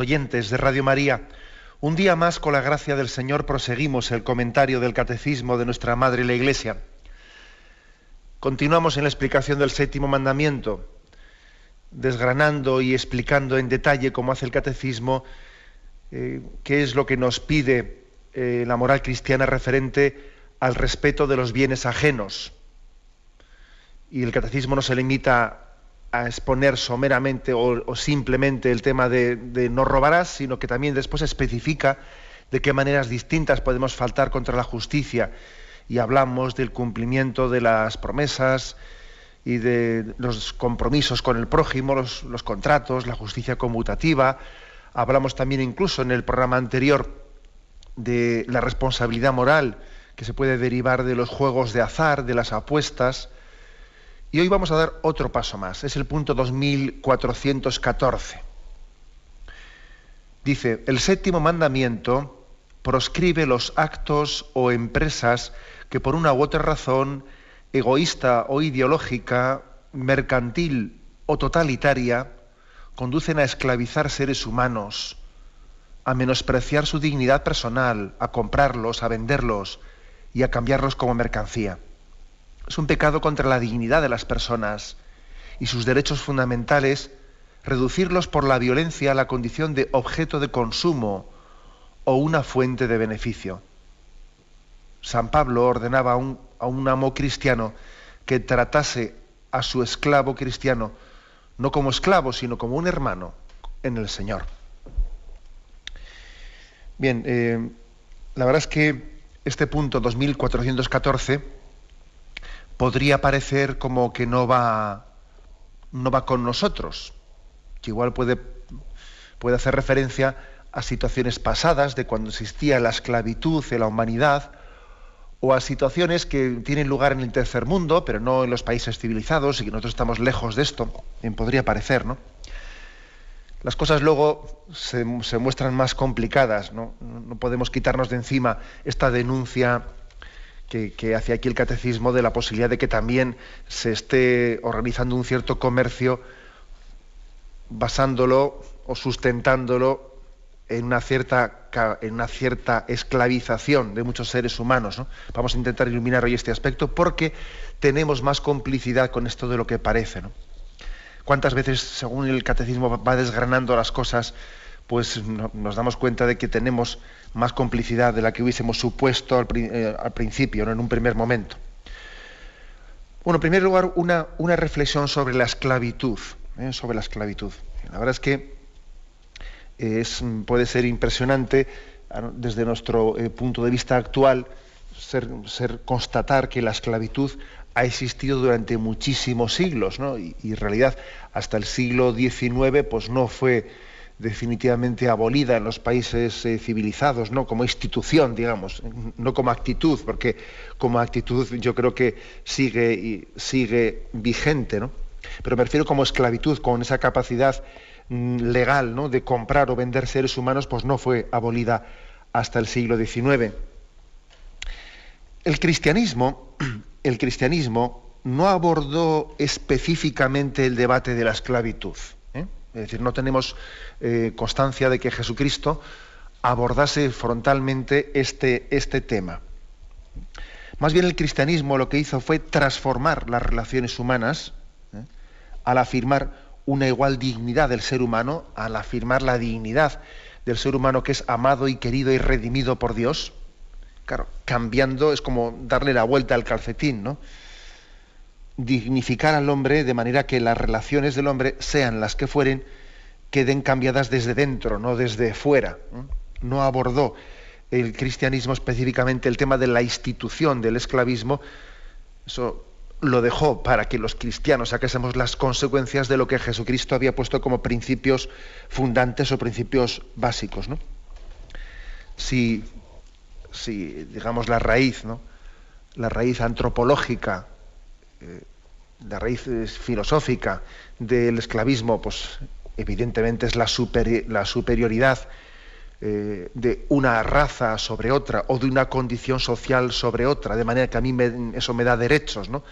Oyentes de Radio María, un día más, con la gracia del Señor, proseguimos el comentario del Catecismo de nuestra Madre la Iglesia. Continuamos en la explicación del séptimo mandamiento, desgranando y explicando en detalle, como hace el Catecismo, qué es lo que nos pide la moral cristiana referente al respeto de los bienes ajenos. Y el Catecismo no se limita a exponer someramente o simplemente el tema de no robarás, sino que también después especifica de qué maneras distintas podemos faltar contra la justicia, y hablamos del cumplimiento de las promesas y de los compromisos con el prójimo, los contratos, la justicia conmutativa. Hablamos también, incluso en el programa anterior, de la responsabilidad moral que se puede derivar de los juegos de azar, de las apuestas. Y hoy vamos a dar otro paso más, es el punto 2414. Dice: el séptimo mandamiento proscribe los actos o empresas que por una u otra razón, egoísta o ideológica, mercantil o totalitaria, conducen a esclavizar seres humanos, a menospreciar su dignidad personal, a comprarlos, a venderlos y a cambiarlos como mercancía. Es un pecado contra la dignidad de las personas y sus derechos fundamentales reducirlos por la violencia a la condición de objeto de consumo o una fuente de beneficio. San Pablo ordenaba a un amo cristiano que tratase a su esclavo cristiano no como esclavo, sino como un hermano en el Señor. Bien, la verdad es que este punto 2414 podría parecer como que no va con nosotros, que igual puede hacer referencia a situaciones pasadas de cuando existía la esclavitud en la humanidad, o a situaciones que tienen lugar en el tercer mundo, pero no en los países civilizados, y que nosotros estamos lejos de esto. Bien, podría parecer, ¿no? Las cosas luego se muestran más complicadas, ¿no? No podemos quitarnos de encima esta denuncia que hace aquí el Catecismo de la posibilidad de que también se esté organizando un cierto comercio basándolo o sustentándolo en una cierta esclavización de muchos seres humanos, ¿no? Vamos a intentar iluminar hoy este aspecto porque tenemos más complicidad con esto de lo que parece, ¿no? ¿Cuántas veces, según el Catecismo va desgranando las cosas, pues nos damos cuenta de que tenemos más complicidad de la que hubiésemos supuesto al principio, ¿no? En un primer momento? Bueno, en primer lugar, una reflexión sobre la esclavitud, sobre la esclavitud. La verdad es que puede ser impresionante desde nuestro punto de vista actual constatar que la esclavitud ha existido durante muchísimos siglos, ¿no? Y en realidad hasta el siglo XIX pues no fue definitivamente abolida en los países civilizados, ¿no? Como institución, digamos, no como actitud, porque como actitud yo creo que sigue vigente, ¿no? Pero me refiero como esclavitud, con esa capacidad legal, ¿no? De comprar o vender seres humanos, pues no fue abolida hasta el siglo XIX. El cristianismo no abordó específicamente el debate de la esclavitud, ¿eh? Es decir, no tenemos constancia de que Jesucristo abordase frontalmente este tema. Más bien el cristianismo lo que hizo fue transformar las relaciones humanas, al afirmar una igual dignidad del ser humano, al afirmar la dignidad del ser humano que es amado y querido y redimido por Dios. Claro, cambiando es como darle la vuelta al calcetín, ¿no? Dignificar al hombre de manera que las relaciones del hombre, sean las que fueren, queden cambiadas desde dentro, no desde fuera. No abordó el cristianismo específicamente el tema de la institución del esclavismo. Eso lo dejó para que los cristianos sacásemos las consecuencias de lo que Jesucristo había puesto como principios fundantes o principios básicos, ¿no? Si digamos la raíz, ¿no? La raíz antropológica, la raíz filosófica del esclavismo, pues evidentemente es la superioridad de una raza sobre otra, o de una condición social sobre otra, de manera que a mí eso me da derechos, ¿no?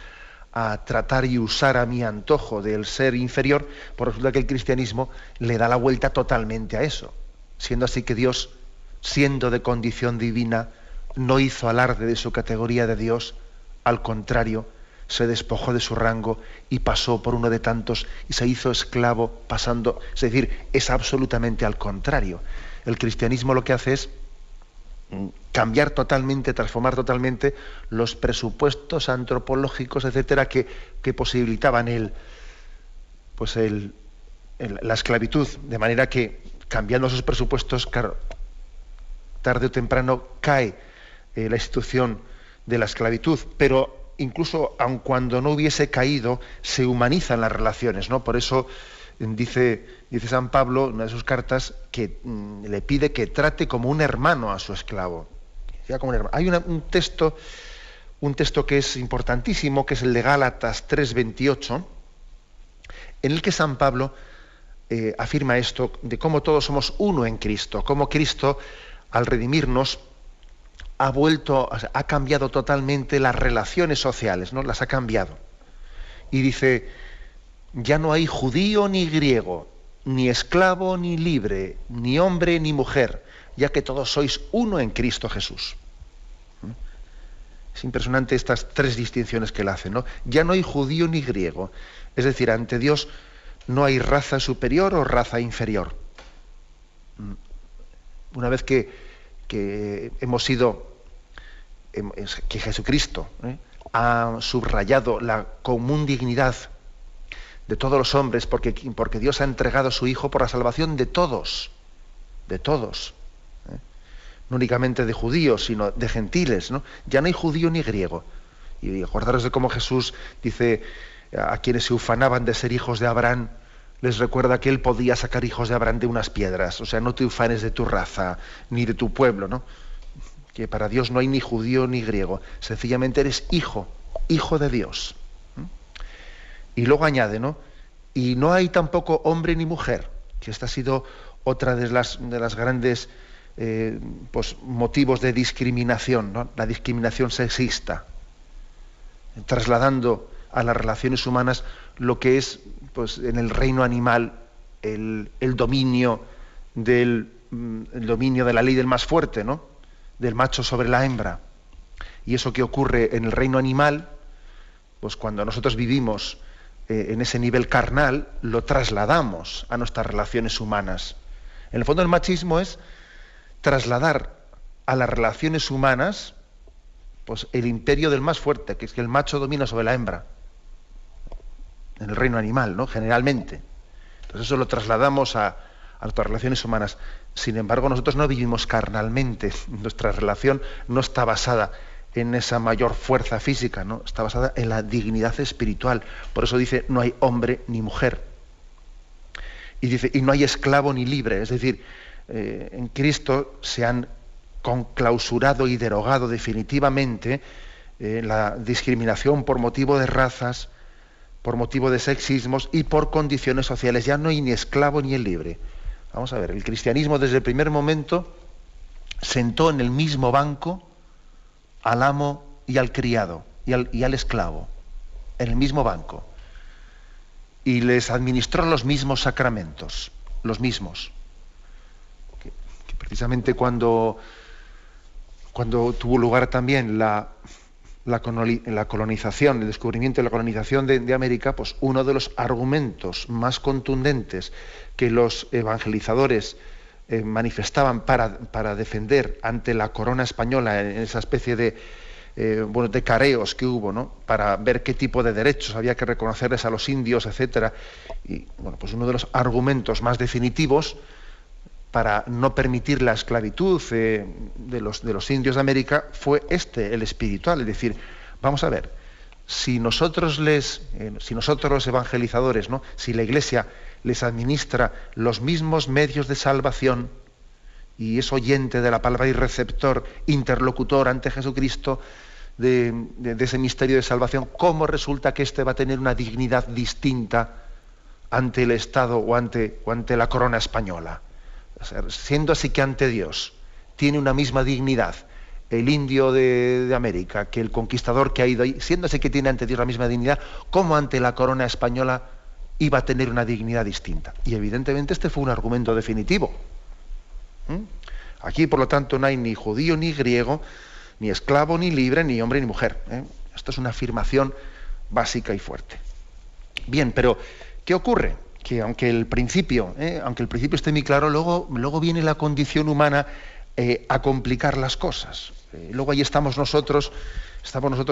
a tratar y usar a mi antojo del ser inferior, pues resulta que el cristianismo le da la vuelta totalmente a eso, siendo así que Dios, siendo de condición divina, no hizo alarde de su categoría de Dios, al contrario, se despojó de su rango y pasó por uno de tantos y se hizo esclavo pasando, es decir, es absolutamente al contrario. El cristianismo lo que hace es cambiar totalmente, transformar totalmente los presupuestos antropológicos, etcétera, que posibilitaban la esclavitud, de manera que, cambiando esos presupuestos, claro, tarde o temprano cae la institución de la esclavitud, pero incluso aun cuando no hubiese caído, se humanizan las relaciones, ¿no? Por eso dice San Pablo en una de sus cartas que le pide que trate como un hermano a su esclavo. Ya como un hermano. Hay un texto que es importantísimo, que es el de Gálatas 3:28, en el que San Pablo afirma esto de cómo todos somos uno en Cristo, cómo Cristo, al redimirnos, ha cambiado totalmente las relaciones sociales, ¿no? Las ha cambiado. Y dice, ya no hay judío ni griego, ni esclavo ni libre, ni hombre ni mujer, ya que todos sois uno en Cristo Jesús. Es impresionante estas tres distinciones que él hace, ¿no? Ya no hay judío ni griego. Es decir, ante Dios no hay raza superior o raza inferior. Una vez que que Jesucristo ha subrayado la común dignidad de todos los hombres, porque Dios ha entregado a su Hijo por la salvación de todos, no únicamente de judíos, sino de gentiles, ¿no? Ya no hay judío ni griego. Y acordaros de cómo Jesús dice a quienes se ufanaban de ser hijos de Abraham, les recuerda que él podía sacar hijos de Abraham de unas piedras. O sea, no te ufanes de tu raza, ni de tu pueblo, ¿no? Que para Dios no hay ni judío ni griego. Sencillamente eres hijo de Dios. Y luego añade, ¿no? Y no hay tampoco hombre ni mujer, que esta ha sido otra de las grandes motivos de discriminación, ¿no? La discriminación sexista, trasladando a las relaciones humanas lo que es, pues, en el reino animal el dominio de la ley del más fuerte, ¿no? Del macho sobre la hembra. Y eso que ocurre en el reino animal, pues cuando nosotros vivimos en ese nivel carnal, lo trasladamos a nuestras relaciones humanas. En el fondo, el machismo es trasladar a las relaciones humanas, pues, el imperio del más fuerte, que es que el macho domina sobre la hembra en el reino animal, ¿no? Generalmente. Entonces eso lo trasladamos a nuestras relaciones humanas. Sin embargo, nosotros no vivimos carnalmente. Nuestra relación no está basada en esa mayor fuerza física, ¿no? Está basada en la dignidad espiritual. Por eso dice, no hay hombre ni mujer. Y dice, y no hay esclavo ni libre. Es decir, en Cristo se han conclausurado y derogado definitivamente la discriminación por motivo de razas, por motivo de sexismos y por condiciones sociales. Ya no hay ni esclavo ni el libre. Vamos a ver, el cristianismo desde el primer momento sentó en el mismo banco al amo y al criado y al esclavo, en el mismo banco. Y les administró los mismos sacramentos, los mismos. Que precisamente cuando tuvo lugar también la colonización, el descubrimiento de la colonización de América, pues uno de los argumentos más contundentes que los evangelizadores manifestaban para defender ante la corona española en esa especie de careos que hubo, ¿no? Para ver qué tipo de derechos había que reconocerles a los indios, etcétera. Y bueno, pues uno de los argumentos más definitivos para no permitir la esclavitud de los indios de América fue el espiritual. Es decir, vamos a ver, si nosotros los evangelizadores, ¿no? Si la Iglesia les administra los mismos medios de salvación y es oyente de la palabra y receptor, interlocutor ante Jesucristo de ese misterio de salvación, ¿cómo resulta que éste va a tener una dignidad distinta ante el Estado o ante la corona española? O sea, siendo así que ante Dios tiene una misma dignidad el indio de América, que el conquistador que ha ido ahí, siéndose que tiene ante Dios la misma dignidad, ¿cómo ante la corona española iba a tener una dignidad distinta? Y evidentemente este fue un argumento definitivo. Aquí, por lo tanto, no hay ni judío ni griego, ni esclavo ni libre, ni hombre ni mujer. Esto es una afirmación básica y fuerte. Bien, pero ¿qué ocurre? Que aunque el principio esté muy claro, luego viene la condición humana a complicar las cosas. Luego ahí estamos nosotros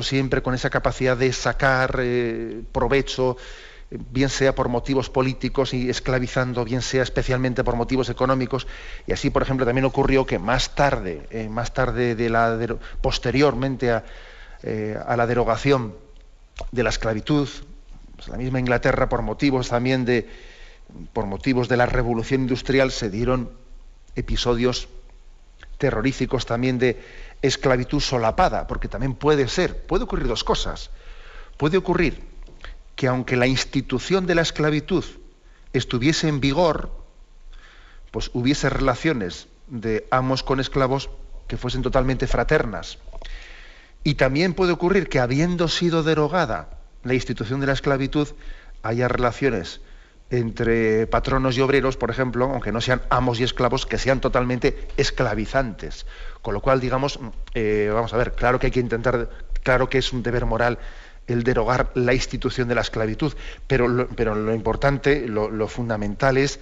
siempre con esa capacidad de sacar provecho, bien sea por motivos políticos y esclavizando, bien sea especialmente por motivos económicos. Y así, por ejemplo, también ocurrió que más tarde posteriormente a la derogación de la esclavitud, pues la misma Inglaterra, por motivos de la revolución industrial, se dieron episodios terroríficos también de esclavitud solapada, porque también puede ocurrir dos cosas. Puede ocurrir que aunque la institución de la esclavitud estuviese en vigor, pues hubiese relaciones de amos con esclavos que fuesen totalmente fraternas. Y también puede ocurrir que, habiendo sido derogada la institución de la esclavitud, haya relaciones entre patronos y obreros, por ejemplo, aunque no sean amos y esclavos, que sean totalmente esclavizantes. Con lo cual, digamos, vamos a ver, claro que hay que intentar, claro que es un deber moral el derogar la institución de la esclavitud, pero lo importante, lo fundamental es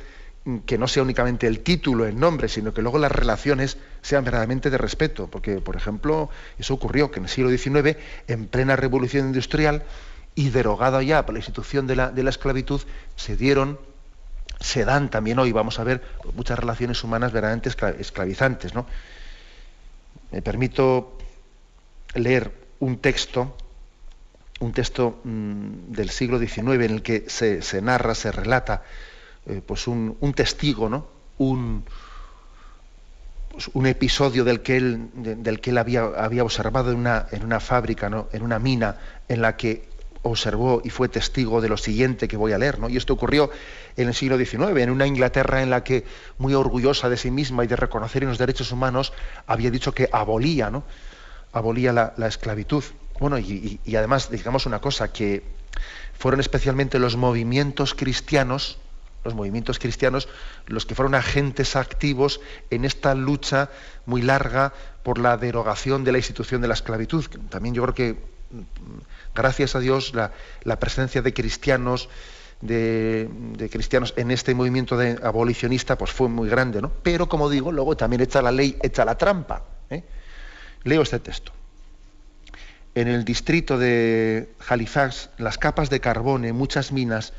que no sea únicamente el título, el nombre, sino que luego las relaciones sean verdaderamente de respeto, porque, por ejemplo, eso ocurrió, que en el siglo XIX, en plena revolución industrial, y derogada ya por la institución de la esclavitud, se dan también hoy, vamos a ver, muchas relaciones humanas verdaderamente esclavizantes, ¿no? Me permito leer un texto del siglo XIX en el que se narra, se relata pues un testigo, ¿no? un episodio del que él había observado en una fábrica, ¿no? En una mina, en la que observó y fue testigo de lo siguiente que voy a leer, ¿no? Y esto ocurrió en el siglo XIX, en una Inglaterra en la que, muy orgullosa de sí misma y de reconocer en los derechos humanos, había dicho que abolía la esclavitud. Bueno, y además, digamos una cosa, que fueron especialmente los movimientos cristianos los que fueron agentes activos en esta lucha muy larga por la derogación de la institución de la esclavitud. También yo creo que, gracias a Dios, la presencia de cristianos, de cristianos en este movimiento abolicionista, pues fue muy grande, ¿no? Pero, como digo, luego también echa la ley, echa la trampa. Leo este texto. En el distrito de Halifax, las capas de carbón en muchas minas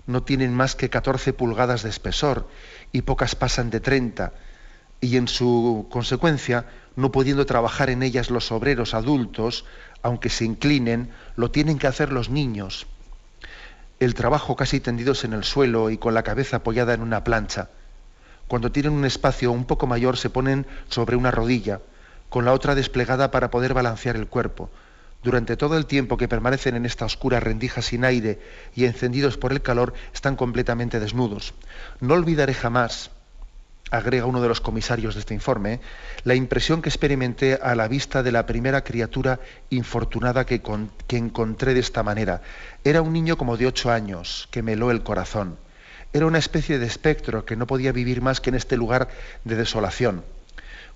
no tienen más que 14 pulgadas de espesor y pocas pasan de 30, y en su consecuencia, no pudiendo trabajar en ellas los obreros adultos, aunque se inclinen, lo tienen que hacer los niños. El trabajo casi tendidos en el suelo y con la cabeza apoyada en una plancha. Cuando tienen un espacio un poco mayor, se ponen sobre una rodilla, con la otra desplegada para poder balancear el cuerpo. Durante todo el tiempo que permanecen en esta oscura rendija sin aire y encendidos por el calor, están completamente desnudos. No olvidaré jamás, agrega uno de los comisarios de este informe, la impresión que experimenté a la vista de la primera criatura infortunada que encontré de esta manera. Era un niño como de 8 años, que me heló el corazón. Era una especie de espectro que no podía vivir más que en este lugar de desolación.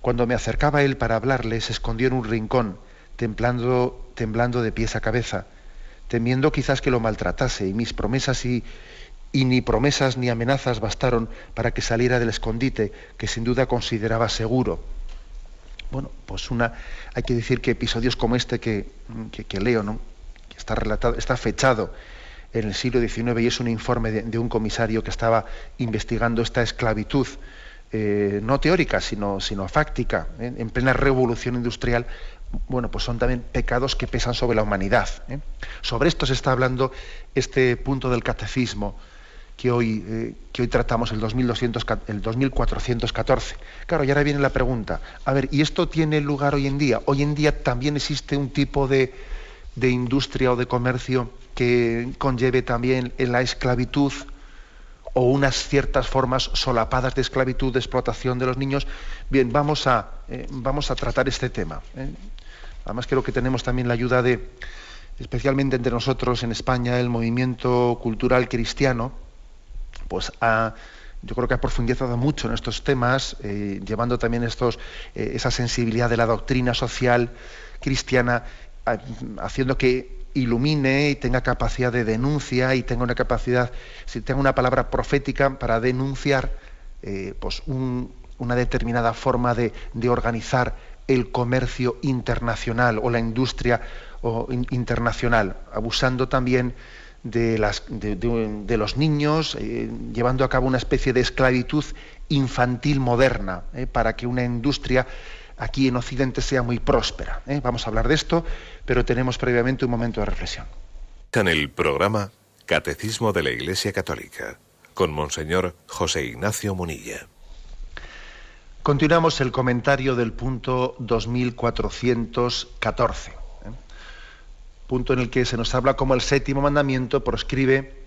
Cuando me acercaba a él para hablarle, se escondió en un rincón, temblando de pies a cabeza, temiendo quizás que lo maltratase, y mis promesas y ni promesas ni amenazas bastaron para que saliera del escondite, que sin duda consideraba seguro. Bueno, pues hay que decir que episodios como este que leo, ¿no? Que está relatado, está fechado en el siglo XIX, y es un informe de un comisario que estaba investigando esta esclavitud, no teórica, sino fáctica, en plena revolución industrial. Bueno, pues son también pecados que pesan sobre la humanidad. Sobre esto se está hablando este punto del catecismo que hoy tratamos, el 2414. Claro, y ahora viene la pregunta, a ver, ¿y esto tiene lugar hoy en día? Hoy en día también existe un tipo de industria o de comercio que conlleve también en la esclavitud, o unas ciertas formas solapadas de esclavitud, de explotación de los niños. Bien, vamos a tratar este tema. Además creo que tenemos también la ayuda de, especialmente entre nosotros en España, el movimiento cultural cristiano, pues yo creo que ha profundizado mucho en estos temas, llevando también esa sensibilidad de la doctrina social cristiana, haciendo que ilumine y tenga capacidad de denuncia y tenga una palabra profética para denunciar pues una determinada forma de organizar el comercio internacional o la industria internacional, abusando también de los niños, llevando a cabo una especie de esclavitud infantil moderna, para que una industria aquí en Occidente sea muy próspera. Vamos a hablar de esto, pero tenemos previamente un momento de reflexión. En el programa Catecismo de la Iglesia Católica, con Monseñor José Ignacio Munilla. Continuamos el comentario del punto 2414, punto en el que se nos habla cómo el séptimo mandamiento proscribe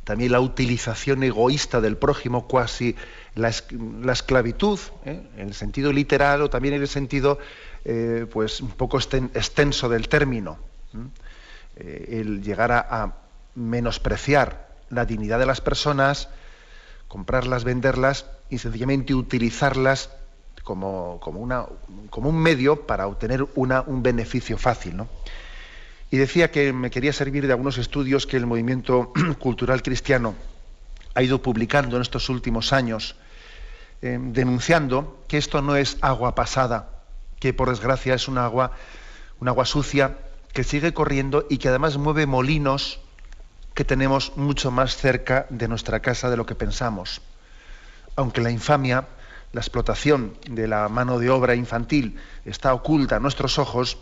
también la utilización egoísta del prójimo, cuasi la esclavitud, en el sentido literal o también en el sentido pues un poco extenso del término, el llegar a menospreciar la dignidad de las personas, comprarlas, venderlas y sencillamente utilizarlas como un medio para obtener un beneficio fácil, ¿no? Y decía que me quería servir de algunos estudios que el movimiento cultural cristiano ha ido publicando en estos últimos años, denunciando que esto no es agua pasada, que por desgracia es un agua sucia que sigue corriendo y que además mueve molinos que tenemos mucho más cerca de nuestra casa de lo que pensamos. Aunque la infamia, la explotación de la mano de obra infantil está oculta a nuestros ojos,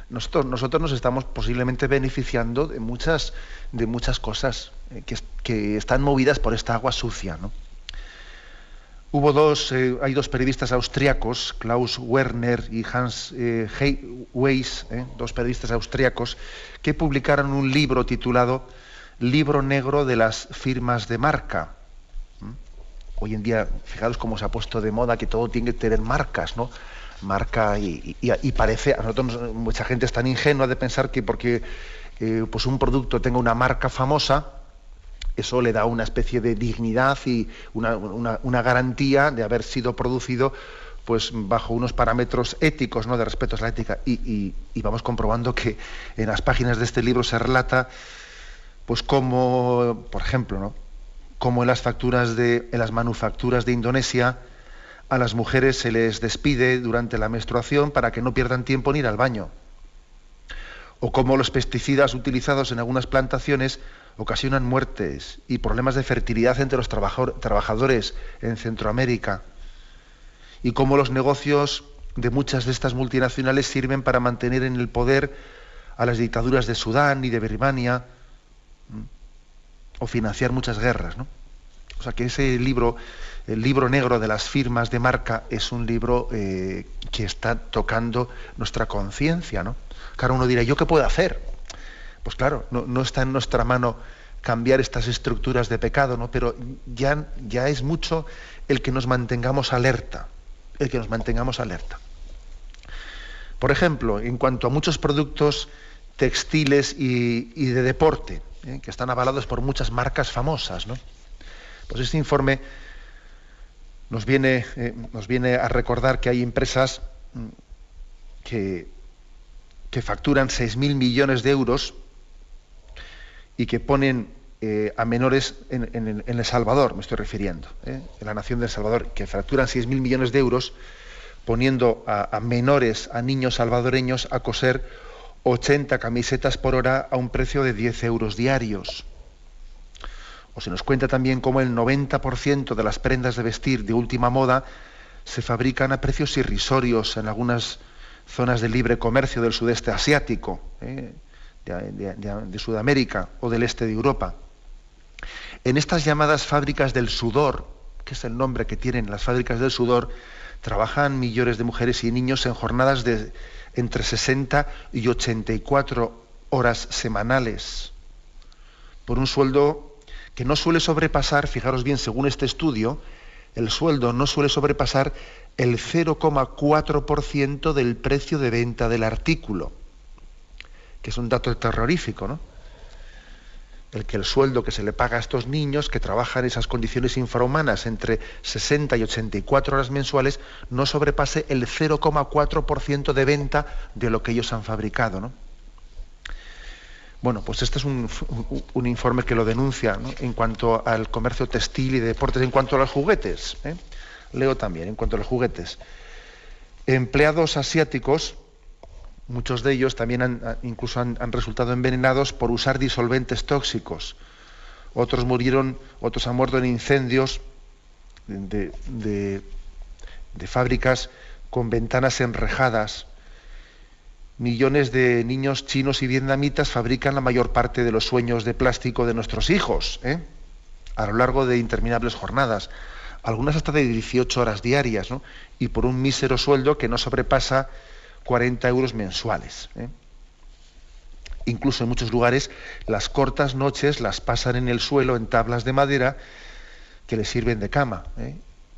nosotros nos estamos posiblemente beneficiando de muchas cosas que están movidas por esta agua sucia, ¿no? Hay dos periodistas austriacos, Klaus Werner y Hans Weiss, dos periodistas austriacos, que publicaron un libro titulado Libro Negro de las firmas de marca. Hoy en día, fijaros cómo se ha puesto de moda que todo tiene que tener marcas, ¿no? Marca y parece, a nosotros mucha gente es tan ingenua de pensar que porque pues un producto tenga una marca famosa, eso le da una especie de dignidad y una garantía de haber sido producido pues bajo unos parámetros éticos, ¿no?, de respeto a la ética. Y vamos comprobando que en las páginas de este libro se relata pues cómo, por ejemplo, ¿no?, cómo en las manufacturas de Indonesia a las mujeres se les despide durante la menstruación para que no pierdan tiempo en ir al baño. O cómo los pesticidas utilizados en algunas plantaciones ocasionan muertes y problemas de fertilidad entre los trabajadores en Centroamérica. Y cómo los negocios de muchas de estas multinacionales sirven para mantener en el poder a las dictaduras de Sudán y de Birmania, o financiar muchas guerras, ¿no? O sea que ese libro, el libro negro de las firmas de marca, es un libro que está tocando nuestra conciencia, ¿no? Claro, uno dirá, ¿yo qué puedo hacer? Pues claro, no está en nuestra mano cambiar estas estructuras de pecado, ¿no? Pero ya es mucho el que nos mantengamos alerta, Por ejemplo, en cuanto a muchos productos textiles y de deporte, que están avalados por muchas marcas famosas, ¿no? Pues este informe nos viene a recordar que hay empresas que facturan 6.000 millones de euros y que ponen a menores en El Salvador, me estoy refiriendo, en la nación de El Salvador, que facturan 6.000 millones de euros poniendo a menores, a niños salvadoreños, a coser 80 camisetas por hora a un precio de 10 euros diarios. O se nos cuenta también cómo el 90% de las prendas de vestir de última moda se fabrican a precios irrisorios en algunas zonas de libre comercio del sudeste asiático, de Sudamérica o del este de Europa. En estas llamadas fábricas del sudor, que es el nombre que tienen las fábricas del sudor, trabajan millones de mujeres y niños en jornadas de entre 60 y 84 horas semanales, por un sueldo que no suele sobrepasar, fijaros bien, según este estudio, el sueldo no suele sobrepasar el 0,4% del precio de venta del artículo, que es un dato terrorífico, ¿no? El sueldo que se le paga a estos niños que trabajan en esas condiciones infrahumanas entre 60 y 84 horas mensuales no sobrepase el 0,4% de venta de lo que ellos han fabricado, ¿no? Bueno, pues este es un informe que lo denuncia, ¿no?, en cuanto al comercio textil y de deportes. En cuanto a los juguetes, leo también, en cuanto a los juguetes. Empleados asiáticos, muchos de ellos también incluso han resultado envenenados por usar disolventes tóxicos. Otros han muerto en incendios de fábricas con ventanas enrejadas. Millones de niños chinos y vietnamitas fabrican la mayor parte de los sueños de plástico de nuestros hijos, a lo largo de interminables jornadas, algunas hasta de 18 horas diarias, ¿no?, y por un mísero sueldo que no sobrepasa 40 euros mensuales. Incluso en muchos lugares las cortas noches las pasan en el suelo en tablas de madera que les sirven de cama.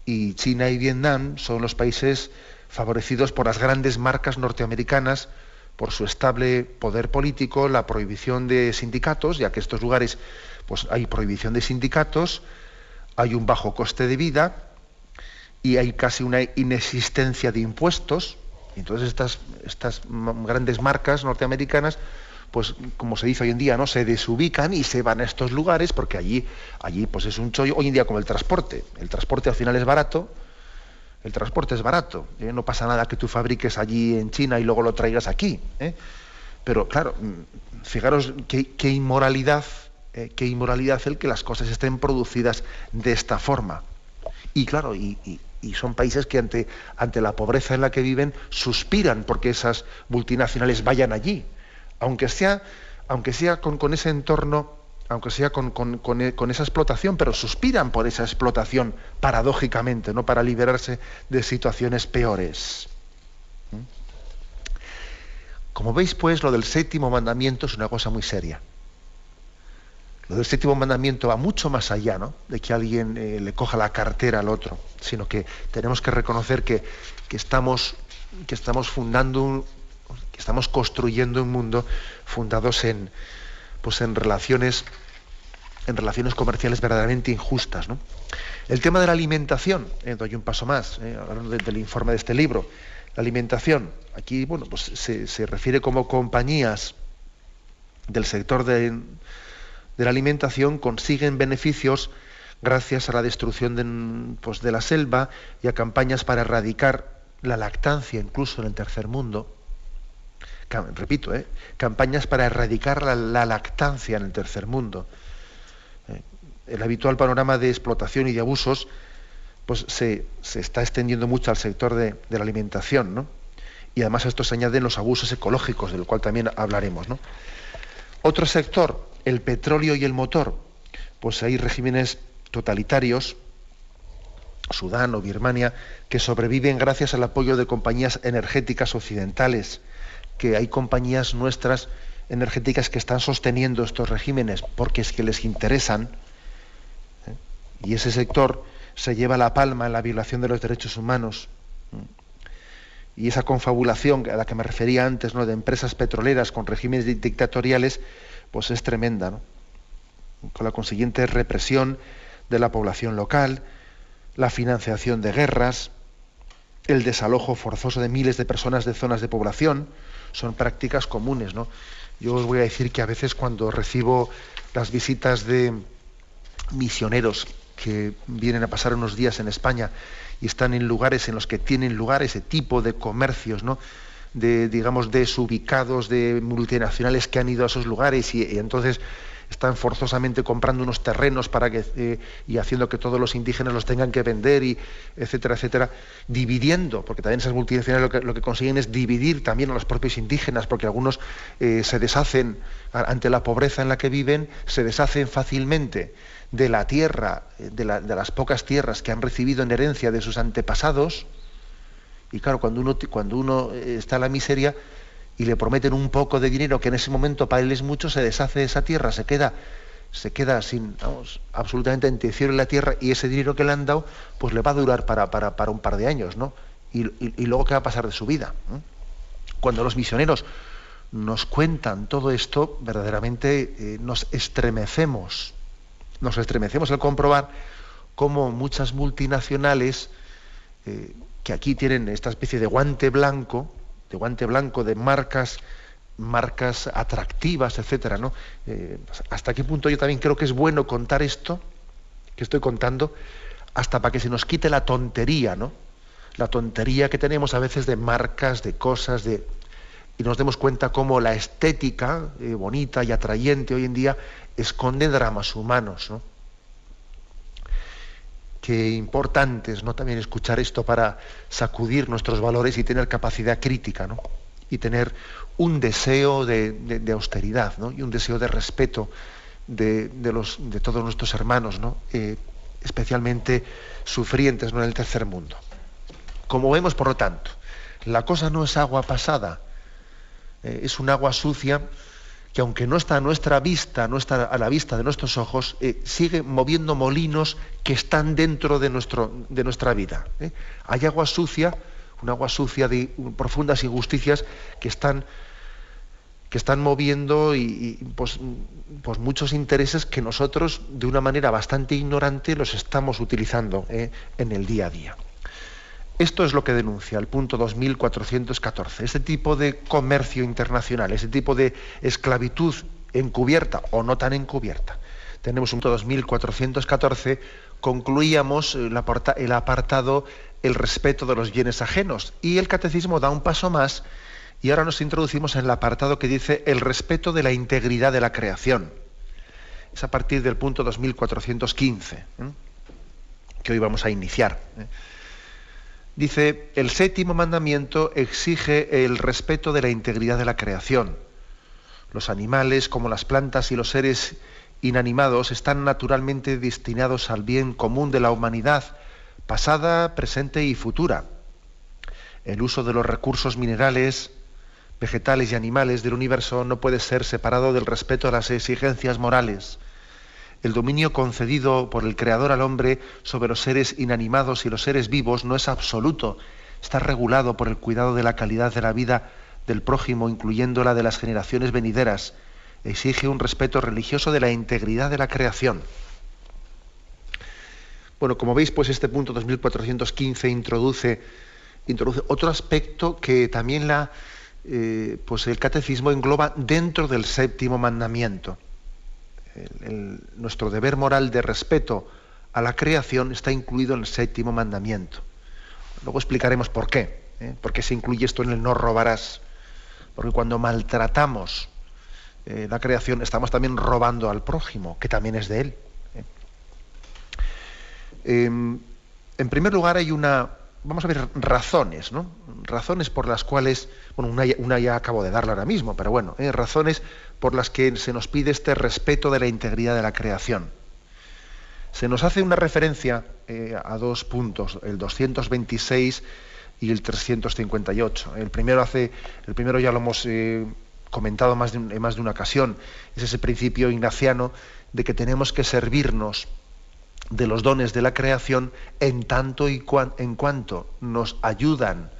Y China y Vietnam son los países favorecidos por las grandes marcas norteamericanas, por su estable poder político, la prohibición de sindicatos, ya que en estos lugares pues, hay prohibición de sindicatos, hay un bajo coste de vida y hay casi una inexistencia de impuestos. Entonces estas grandes marcas norteamericanas, pues como se dice hoy en día, ¿no?, se desubican y se van a estos lugares porque allí pues es un chollo. Hoy en día, como el transporte al final es barato. El transporte es barato, no pasa nada que tú fabriques allí en China y luego lo traigas aquí. Pero claro, fijaros qué inmoralidad el que las cosas estén producidas de esta forma. Y claro, y son países que ante la pobreza en la que viven suspiran porque esas multinacionales vayan allí, aunque sea con ese entorno, aunque sea con esa explotación, pero suspiran por esa explotación, paradójicamente, no para liberarse de situaciones peores. Como veis, pues, lo del séptimo mandamiento es una cosa muy seria. Lo del séptimo mandamiento va mucho más allá, ¿no?, de que alguien le coja la cartera al otro, sino que tenemos que reconocer que estamos construyendo un mundo fundados en relaciones comerciales verdaderamente injustas, ¿no? El tema de la alimentación, doy un paso más, hablando del informe de este libro. La alimentación, aquí pues se refiere como compañías del sector de la alimentación consiguen beneficios gracias a la destrucción de la selva y a campañas para erradicar la lactancia, incluso en el tercer mundo. Repito, campañas para erradicar la lactancia en el tercer mundo. El habitual panorama de explotación y de abusos pues se está extendiendo mucho al sector de la alimentación, ¿no? Y además a esto se añaden los abusos ecológicos, del cual también hablaremos, ¿no? Otro sector, el petróleo y el motor, pues hay regímenes totalitarios, Sudán o Birmania, que sobreviven gracias al apoyo de compañías energéticas occidentales, que hay compañías nuestras energéticas que están sosteniendo estos regímenes porque es que les interesan, y ese sector se lleva la palma en la violación de los derechos humanos. Y esa confabulación a la que me refería antes, ¿no?, de empresas petroleras con regímenes dictatoriales, pues es tremenda, ¿no?, con la consiguiente represión de la población local, la financiación de guerras, el desalojo forzoso de miles de personas de zonas de población. Son prácticas comunes, ¿no? Yo os voy a decir que a veces cuando recibo las visitas de misioneros que vienen a pasar unos días en España y están en lugares en los que tienen lugar ese tipo de comercios, ¿no?, digamos, desubicados, de multinacionales que han ido a esos lugares y entonces están forzosamente comprando unos terrenos y haciendo que todos los indígenas los tengan que vender, y etcétera, etcétera, dividiendo, porque también esas multinacionales lo que consiguen es dividir también a los propios indígenas, porque algunos se deshacen, ante la pobreza en la que viven, se deshacen fácilmente de la tierra, de las pocas tierras que han recibido en herencia de sus antepasados. Y claro, cuando uno está en la miseria y le prometen un poco de dinero que en ese momento para él es mucho, se deshace de esa tierra, se queda se queda sin, absolutamente entre el cielo y la tierra, y ese dinero que le han dado, pues le va a durar para un par de años, ¿no? Y luego, ¿qué va a pasar de su vida? Cuando los misioneros nos cuentan todo esto, verdaderamente nos estremecemos al comprobar cómo muchas multinacionales, que aquí tienen esta especie de guante blanco de marcas atractivas, etcétera, ¿no? Hasta qué punto yo también creo que es bueno contar esto que estoy contando, hasta para que se nos quite la tontería, ¿no? La tontería que tenemos a veces de marcas, de cosas, y nos demos cuenta cómo la estética bonita y atrayente hoy en día esconde dramas humanos, ¿no? Qué importante es, ¿no?, también escuchar esto para sacudir nuestros valores y tener capacidad crítica, ¿no? Y tener un deseo de austeridad, ¿no? Y un deseo de respeto de todos nuestros hermanos, ¿no? Especialmente sufrientes, ¿no?, en el tercer mundo. Como vemos, por lo tanto, la cosa no es agua pasada, es un agua sucia que, aunque no está a nuestra vista, no está a la vista de nuestros ojos, sigue moviendo molinos que están dentro de nuestra vida. Hay agua sucia, un agua sucia de profundas injusticias que están moviendo pues muchos intereses que nosotros, de una manera bastante ignorante, los estamos utilizando en el día a día. Esto es lo que denuncia el punto 2414, este tipo de comercio internacional, ese tipo de esclavitud encubierta o no tan encubierta. Tenemos un punto 2414, concluíamos el apartado el respeto de los bienes ajenos, y el catecismo da un paso más y ahora nos introducimos en el apartado que dice el respeto de la integridad de la creación. Es a partir del punto 2415, que hoy vamos a iniciar. Dice, el séptimo mandamiento exige el respeto de la integridad de la creación. Los animales, como las plantas y los seres inanimados, están naturalmente destinados al bien común de la humanidad, pasada, presente y futura. El uso de los recursos minerales, vegetales y animales del universo no puede ser separado del respeto a las exigencias morales. El dominio concedido por el Creador al hombre sobre los seres inanimados y los seres vivos no es absoluto. Está regulado por el cuidado de la calidad de la vida del prójimo, incluyendo la de las generaciones venideras. Exige un respeto religioso de la integridad de la creación. Bueno, como veis, pues este punto 2415 introduce otro aspecto que también pues el catecismo engloba dentro del séptimo mandamiento. Nuestro deber moral de respeto a la creación está incluido en el séptimo mandamiento. Luego explicaremos por qué. ¿Por qué se incluye esto en el no robarás? Porque cuando maltratamos la creación, estamos también robando al prójimo, que también es de él. En primer lugar, vamos a ver razones, ¿no? Razones por las cuales, bueno, una ya acabo de darla ahora mismo, pero bueno, razones por las que se nos pide este respeto de la integridad de la creación. Se nos hace una referencia a dos puntos, el 226 y el 358. El primero ya lo hemos comentado en más de una ocasión, es ese principio ignaciano de que tenemos que servirnos de los dones de la creación en tanto y en cuanto nos ayudan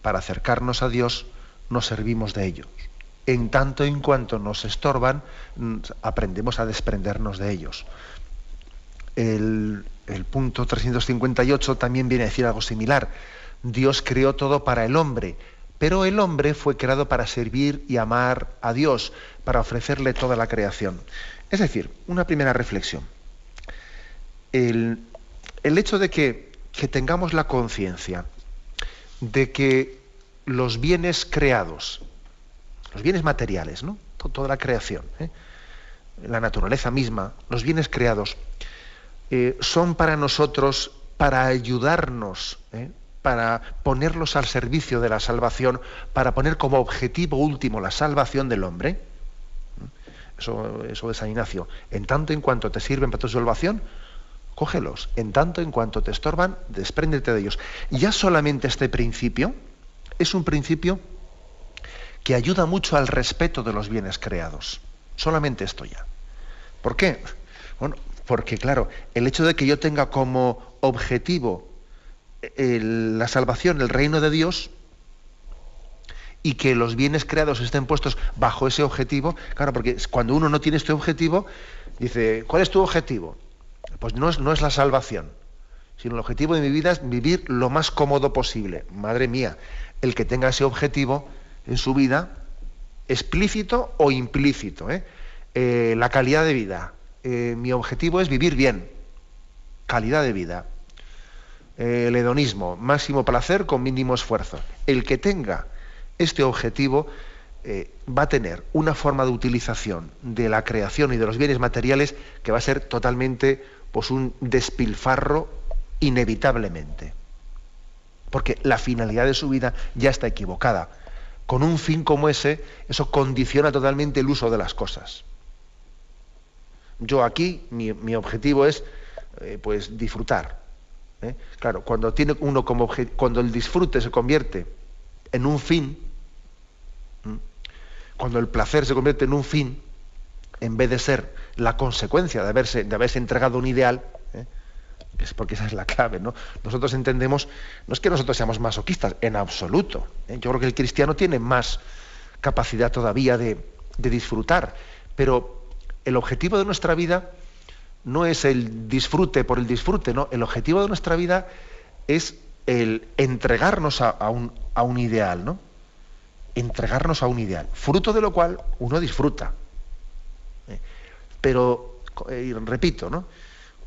para acercarnos a Dios, nos servimos de ellos. En tanto y en cuanto nos estorban, aprendemos a desprendernos de ellos. El punto 358 también viene a decir algo similar. Dios creó todo para el hombre, pero el hombre fue creado para servir y amar a Dios, para ofrecerle toda la creación. Es decir, una primera reflexión. El hecho de que tengamos la conciencia de que los bienes creados, los bienes materiales, ¿no? Toda la creación, la naturaleza misma, los bienes creados, son para nosotros, para ayudarnos, para ponerlos al servicio de la salvación, para poner como objetivo último la salvación del hombre. Eso de San Ignacio. En tanto en cuanto te sirven para tu salvación, cógelos. En tanto en cuanto te estorban, despréndete de ellos. Ya solamente este principio es un principio que ayuda mucho al respeto de los bienes creados. Solamente esto ya. ¿Por qué? Bueno, porque claro, el hecho de que yo tenga como objetivo la salvación, el reino de Dios, y que los bienes creados estén puestos bajo ese objetivo, claro, porque cuando uno no tiene este objetivo, dice, ¿cuál es tu objetivo? Pues no es la salvación, sino el objetivo de mi vida es vivir lo más cómodo posible. Madre mía, el que tenga ese objetivo en su vida, explícito o implícito, la calidad de vida. Mi objetivo es vivir bien, calidad de vida. El hedonismo, máximo placer con mínimo esfuerzo. El que tenga este objetivo va a tener una forma de utilización de la creación y de los bienes materiales que va a ser totalmente, pues, un despilfarro inevitablemente. Porque la finalidad de su vida ya está equivocada. Con un fin como ese, eso condiciona totalmente el uso de las cosas. Yo aquí, mi objetivo es pues disfrutar. Claro, cuando tiene uno como cuando el disfrute se convierte en un fin, cuando el placer se convierte en un fin, en vez de ser la consecuencia de haberse entregado un ideal, es porque esa es la clave, ¿no? Nosotros entendemos, no es que nosotros seamos masoquistas, en absoluto. Yo creo que el cristiano tiene más capacidad todavía de disfrutar, pero el objetivo de nuestra vida no es el disfrute por el disfrute, ¿no? El objetivo de nuestra vida es el entregarnos a un ideal, ¿no? Entregarnos a un ideal, fruto de lo cual uno disfruta. Pero, repito, ¿no?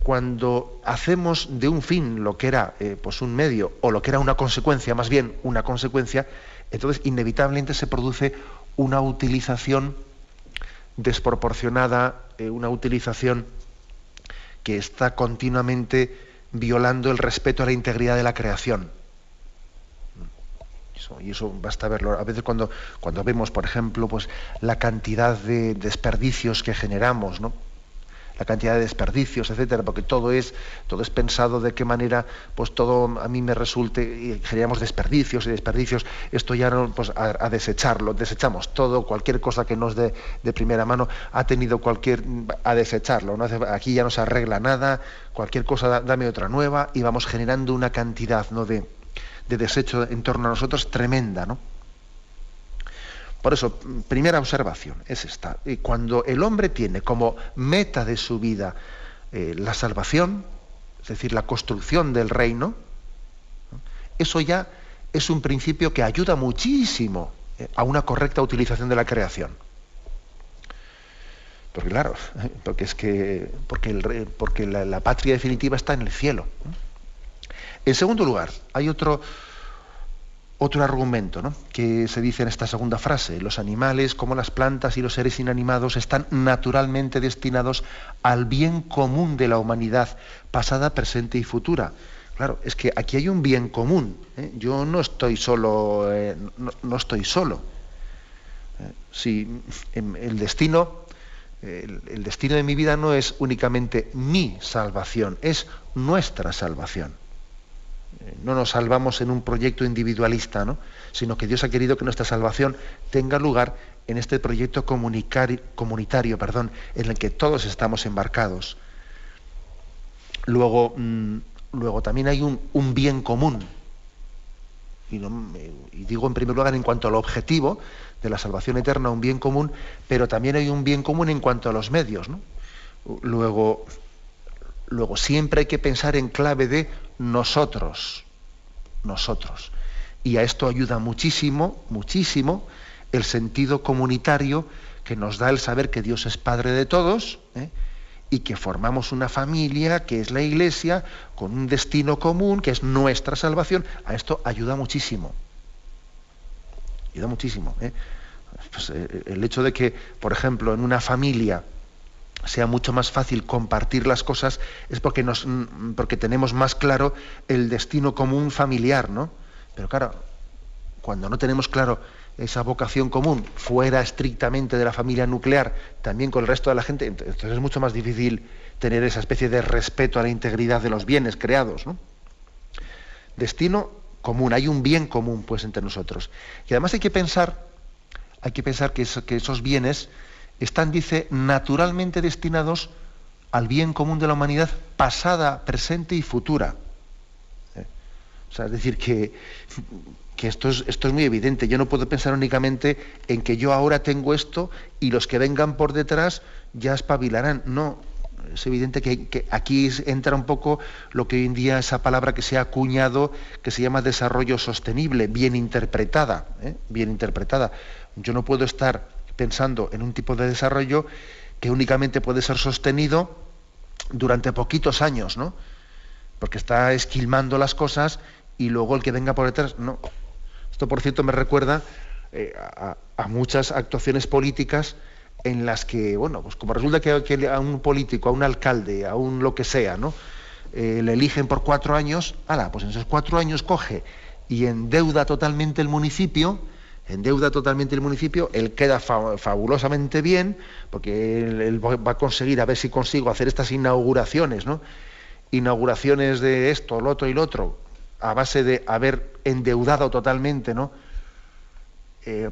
Cuando hacemos de un fin lo que era pues un medio, o lo que era una consecuencia, más bien una consecuencia, entonces inevitablemente se produce una utilización desproporcionada, una utilización que está continuamente violando el respeto a la integridad de la creación. Y eso basta verlo. A veces cuando vemos, por ejemplo, pues la cantidad de desperdicios que generamos, ¿no? La cantidad de desperdicios, etcétera, porque todo es pensado de qué manera, pues todo a mí me resulte, y generamos desperdicios, esto ya no, pues a desecharlo, desechamos todo, cualquier cosa que nos dé de primera mano, a desecharlo, ¿no? Aquí ya no se arregla nada, cualquier cosa dame otra nueva, y vamos generando una cantidad, ¿no?, de desecho en torno a nosotros tremenda, ¿no? Por eso, primera observación es esta. Cuando el hombre tiene como meta de su vida la salvación, es decir, la construcción del reino, ¿no?, eso ya es un principio que ayuda muchísimo a una correcta utilización de la creación. Porque claro, porque la patria definitiva está en el cielo, ¿no? En segundo lugar, hay otro argumento, ¿no?, que se dice en esta segunda frase: los animales, como las plantas y los seres inanimados, están naturalmente destinados al bien común de la humanidad, pasada, presente y futura. Claro, es que aquí hay un bien común, ¿eh? Yo no estoy solo, no estoy solo. Si el destino de mi vida no es únicamente mi salvación, es nuestra salvación. No nos salvamos en un proyecto individualista, ¿no?, sino que Dios ha querido que nuestra salvación tenga lugar en este proyecto comunitario, en el que todos estamos embarcados. Luego también hay un bien común. Y digo en primer lugar en cuanto al objetivo de la salvación eterna, un bien común, pero también hay un bien común en cuanto a los medios, ¿no? Luego siempre hay que pensar en clave de nosotros. Y a esto ayuda muchísimo, muchísimo el sentido comunitario que nos da el saber que Dios es Padre de todos, y que formamos una familia que es la Iglesia, con un destino común que es nuestra salvación. A esto ayuda muchísimo. Pues, el hecho de que, por ejemplo, en una familia sea mucho más fácil compartir las cosas es porque tenemos más claro el destino común familiar, ¿no? Pero claro, cuando no tenemos claro esa vocación común fuera estrictamente de la familia nuclear, también con el resto de la gente, entonces es mucho más difícil tener esa especie de respeto a la integridad de los bienes creados, ¿no? Destino común, hay un bien común pues entre nosotros. Y además hay que pensar que esos bienes están, dice, naturalmente destinados al bien común de la humanidad pasada, presente y futura. O sea, es decir, que esto es muy evidente. Yo no puedo pensar únicamente en que yo ahora tengo esto y los que vengan por detrás ya espabilarán. No, es evidente que aquí entra un poco lo que hoy en día, esa palabra que se ha acuñado, que se llama desarrollo sostenible, bien interpretada, bien interpretada. Yo no puedo estar pensando en un tipo de desarrollo que únicamente puede ser sostenido durante poquitos años, ¿no? Porque está esquilmando las cosas y luego el que venga por detrás, no. Esto, por cierto, me recuerda a muchas actuaciones políticas en las que, bueno, pues como resulta que a un político, a un alcalde, a un lo que sea, ¿no? Le eligen por 4 años, pues en esos 4 años coge y endeuda totalmente el municipio, él queda fabulosamente bien, porque él va a conseguir, a ver si consigo hacer estas inauguraciones, ¿no? Inauguraciones de esto, lo otro y lo otro, a base de haber endeudado totalmente, ¿no?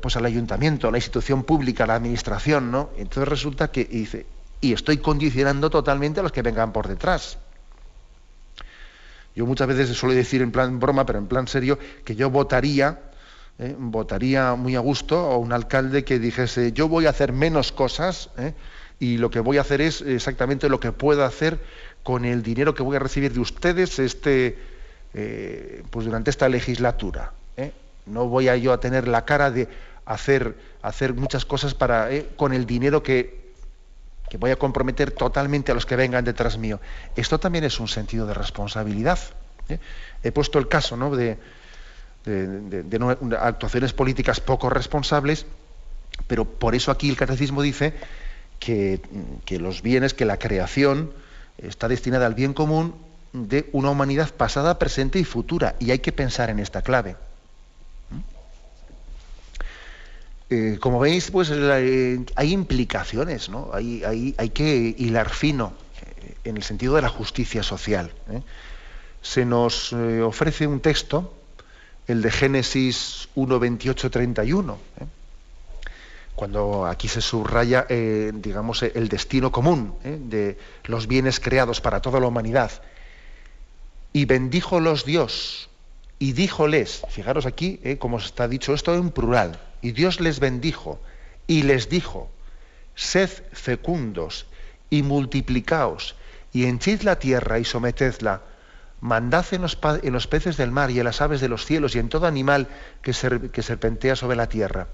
Pues al ayuntamiento, a la institución pública, a la administración, ¿no? Entonces resulta que dice, y estoy condicionando totalmente a los que vengan por detrás. Yo muchas veces suelo decir en plan broma, pero en plan serio, que yo votaría muy a gusto a un alcalde que dijese, yo voy a hacer menos cosas, y lo que voy a hacer es exactamente lo que puedo hacer con el dinero que voy a recibir de ustedes pues durante esta legislatura. No voy yo a tener la cara de hacer muchas cosas con el dinero que voy a comprometer totalmente a los que vengan detrás mío. Esto también es un sentido de responsabilidad. He puesto el caso, ¿no?, de actuaciones políticas poco responsables, pero por eso aquí el catecismo dice que los bienes, que la creación está destinada al bien común de una humanidad pasada, presente y futura, y hay que pensar en esta clave. Como veis, pues hay implicaciones, ¿no? Hay que hilar fino en el sentido de la justicia social. Se nos ofrece un texto, el de Génesis 1, 28, 31, cuando aquí se subraya, digamos, el destino común de los bienes creados para toda la humanidad. Y bendíjolos Dios, y díjoles, fijaros aquí, como está dicho esto en plural, y Dios les bendijo, y les dijo, sed fecundos, y multiplicaos, y henchid la tierra y sometedla, mandad en los peces del mar y en las aves de los cielos y en todo animal que serpentea sobre la tierra.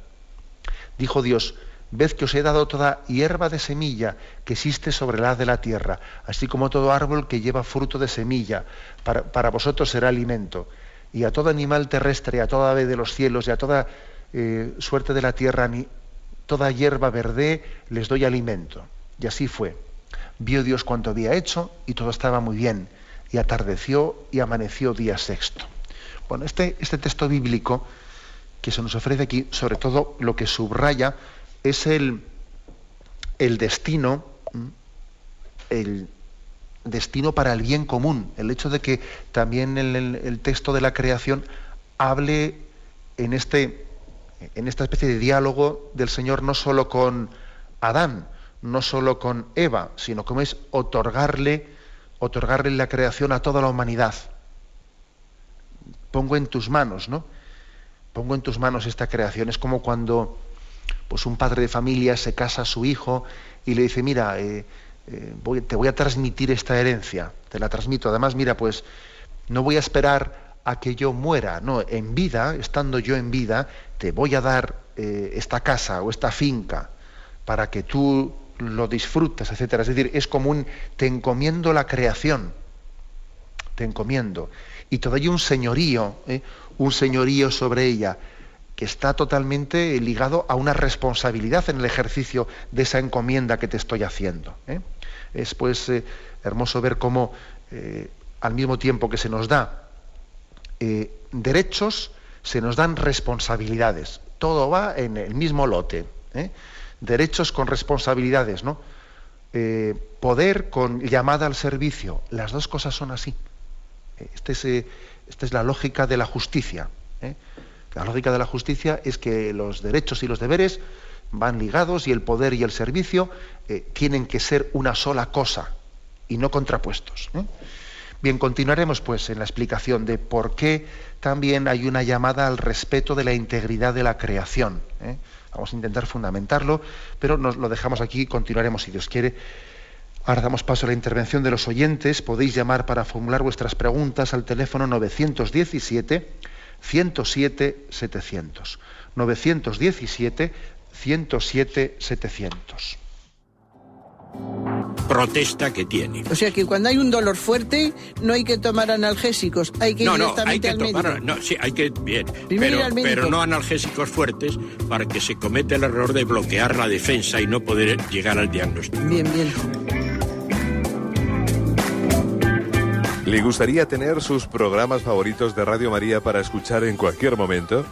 Dijo Dios, ved que os he dado toda hierba de semilla que existe sobre la haz de la tierra, así como todo árbol que lleva fruto de semilla, para vosotros será alimento. Y a todo animal terrestre, a toda ave de los cielos y a toda suerte de la tierra, toda hierba verde les doy alimento. Y así fue. Vio Dios cuanto había hecho y todo estaba muy bien. Y atardeció y amaneció día sexto. Bueno, este texto bíblico que se nos ofrece aquí, sobre todo lo que subraya es el destino, el destino para el bien común. El hecho de que también el texto de la creación hable en esta especie de diálogo del Señor no solo con Adán, no solo con Eva, sino como es otorgarle la creación a toda la humanidad. Pongo en tus manos, ¿no? Pongo en tus manos esta creación. Es como cuando pues un padre de familia se casa a su hijo y le dice, mira, te voy a transmitir esta herencia, te la transmito. Además, mira, pues no voy a esperar a que yo muera, no, en vida, estando yo en vida, te voy a dar esta casa o esta finca para que tú lo disfrutes, etcétera. Es decir, es como te encomiendo la creación, te encomiendo. Y te doy un señorío sobre ella, que está totalmente ligado a una responsabilidad en el ejercicio de esa encomienda que te estoy haciendo. Es pues hermoso ver cómo al mismo tiempo que se nos da derechos, se nos dan responsabilidades. Todo va en el mismo lote. Derechos con responsabilidades, ¿no? Poder con llamada al servicio. Las dos cosas son así. Esta es la lógica de la justicia. La lógica de la justicia es que los derechos y los deberes van ligados, y el poder y el servicio tienen que ser una sola cosa y no contrapuestos. Bien, continuaremos pues en la explicación de por qué también hay una llamada al respeto de la integridad de la creación. Vamos a intentar fundamentarlo, pero nos lo dejamos aquí y continuaremos si Dios quiere. Ahora damos paso a la intervención de los oyentes. Podéis llamar para formular vuestras preguntas al teléfono 917-107-700. 917-107-700. Protesta que tiene. O sea que cuando hay un dolor fuerte no hay que tomar analgésicos, hay que ir directamente al médico. Sí, hay que, bien, pero no analgésicos fuertes para que se cometa el error de bloquear la defensa y no poder llegar al diagnóstico. Bien. ¿Le gustaría tener sus programas favoritos de Radio María para escuchar en cualquier momento?